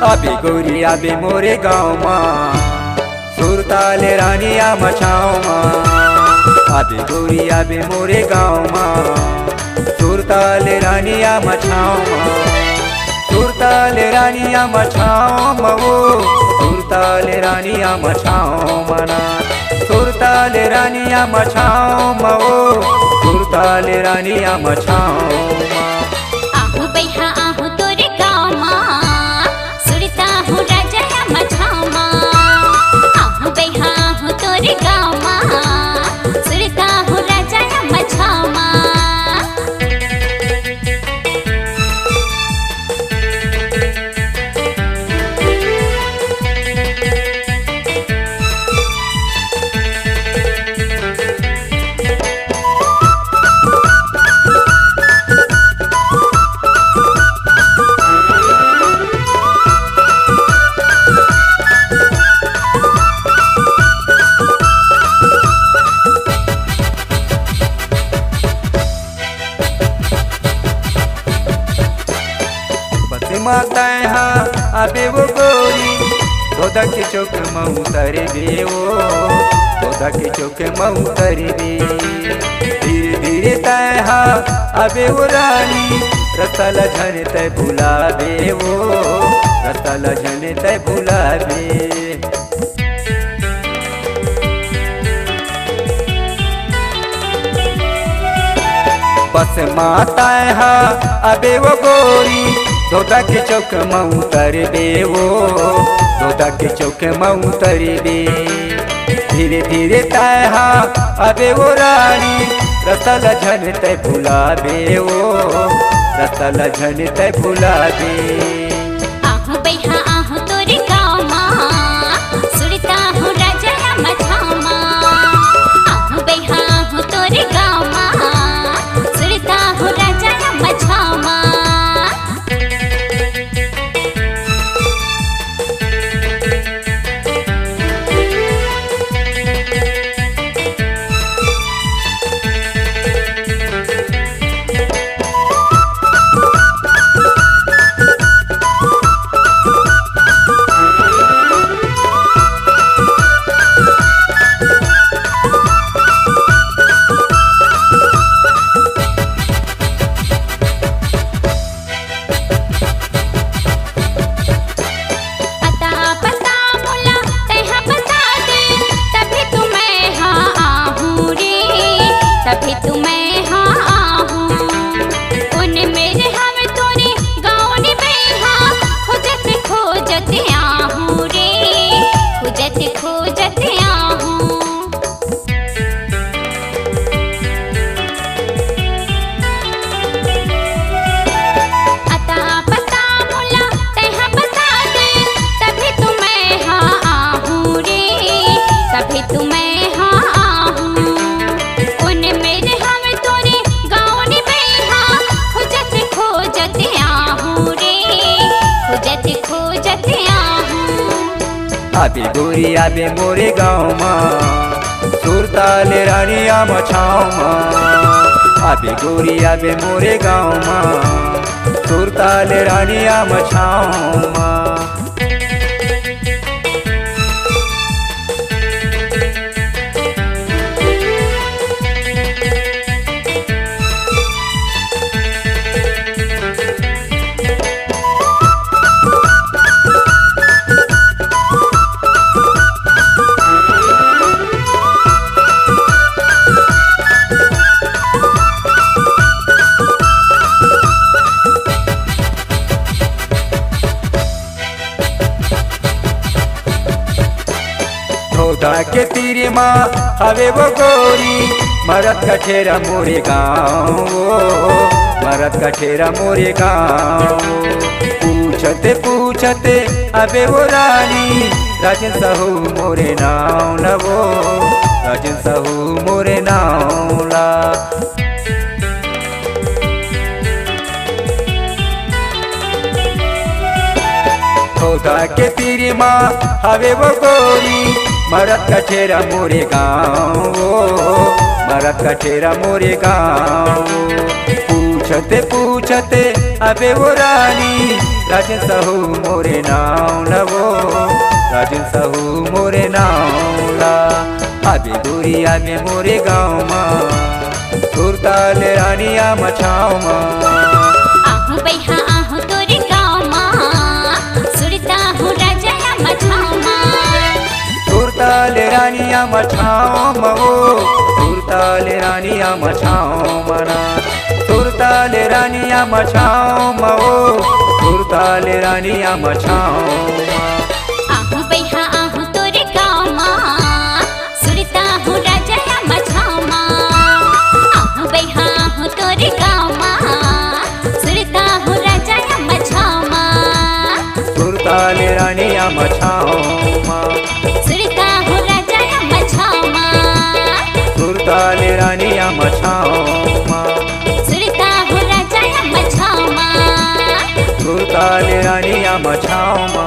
आबे गोरी आबे मोरे गाँव माँ सुरताले रानिया मछाओ माँ। आबे गोरी आबे मोरे गाँव माँ सुरताले रानिया मछाओ माँ। सुरताले रानिया मछाओ मवो सुरताले रानिया मछाओ मना। सुरताले रानिया मछाओ मवो सुरताले रानिया मछाओ माँ। आहू बैहा आहू तोरे गाँव माँ सुरता हूँ राजा या मछाओ माँ। आहू बैहा आहू तोरे गाँव माँ सुरता हूँ राजा या मछाओ माँ। माता हाँ आबे वो गोरी तोदा के चौक महू तरे बे वो तोदा के चौक महू तरे बे। धीरे धीरे तय हाँ आबे वो रानी रतल झन तय भुला बे वो रतल झन तय भुला बे। बस माता हाँ आबे वो गोरी दोदा के चौक महू तरे बे वो दोदा के चौक महू तरे बे। धीरे धीरे तय अबे वो रानी रतल झन तय भुला बे वो रतल झन तय भुला बे। आहू बैहा आहू तोरे गाँव माँ सुरता हूँ राजा या मछाओ माँ। आहू बैहा आहू तोरे गाँव माँ सुरता हूँ राजा या मछाओ माँ। तभी तुम्हें हाँ आहूँ उन मेरे हम तोरे गाँव ने बैहा खोजत खोजत आहूँ रे खोजत खोजत आहूँ। अता पता मुला तैहा बता दे तभी तुम्हें हाँ आहूँ रे तभी तुम्हें हाँ आहूँ। मेरे हम तोरे गाँव ने बैहा खोजत खोजत आहूँ रे खोजत खोजत आहूँ। आबे गोरी आबे मोरे गाँव माँ सुरताले रानिया मछाओ माँ। आबे गोरी आबे मोरे गाँव माँ सुरताले रानिया मछाओ माँ। धोधा के तीरे माँ हवे वो गोरी मरद कठेरा मोरे गाँव मरद कठेरा मोरे गाँव। पूछते पूछते अबे वो रानी राजन सहू मोरे नाव लवो राजन सहू मोरे नाव ला। धोधा के तीरे माँ हवे वो गोरी मरद कठेरा मोरे गाँव मरद कठेरा मोरे गाँव। पूछते पूछते अबे वो रानी राजन साहू मोरे नाव नवो राजन साहू मोरे नाव ला अबे गोरिया में मोरे गाँव माँ सुरताल रानिया मछाव माँ आहू बैहा आहू तोरे गाँव माँ सुरता हूँ राजा मछाव माँ सुरताल रानिया मछाव मवो सुरताल रानिया मछाव मना सुरताल रानिया मछाव मवो सुरताल रानिया मछाव आहू बैहा आहू तोरे गाँव माँ सुरता हूँ राजा मछाव माँ आहू बैहा आहू तोरे गाँव माँ सुरता हूँ राजा मछाव माँ सुरताल रानिया मछाव सुरता हूँ राजा मछाव माँ सुरताल रानिया मछाव सुरता हूँ राजा मछाव माँ सुरताल रानिया मछाव